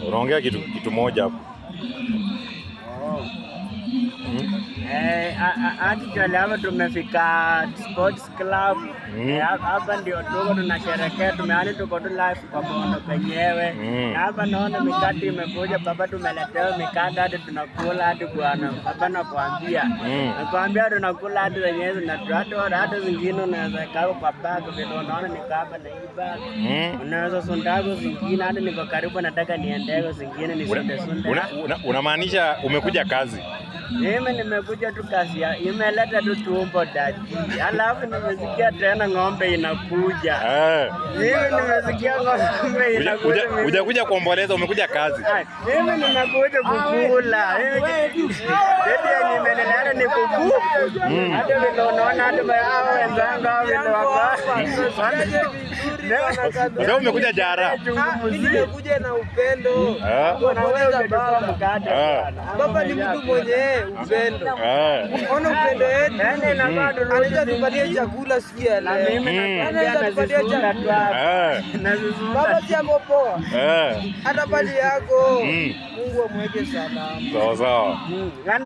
Unaongea kitu moja hapo. Actually hapa tumefika sports club. Hapa ndio tuko tunasherehekea, tuko tu live kwa Bondo penyewe. Hapa naona mikate imekuja, baba tumeletewa mikate hadi tunakula hadi bwana. Baba nakwambia tunakula hadi wenyewe na hata zingine unaweza kaa kwa bag vile unaona niko hapa na hii bag. Unaweza sundago zingine hadi niko karibu nataka niendego zingine nisunde. Unamaanisha umekuja kazi? Mimi nimekuja tu kazi ya imeleta tu tumbo dadi. Alafu nimesikia tena ng'ombe inakuja. Mimi nimesikia ng'ombe inakuja. Hujakuja kuomboleza, umekuja kazi. Mimi nimekuja kukula. Dadi nimeleta ni kuku. Hata vile unaona hata hao wenzangu hao vile wako. Leo umekuja jara. Mimi nimekuja na upendo. Unaweza kutoa mkate. Baba ni mtu mwenye upendo. Ona upendo yetu. Anaweza tupatie chakula sikia leo. Anaweza tupatie chakula. Baba si amopoa. Hata bali yako. Mungu amweke salama. Sawa.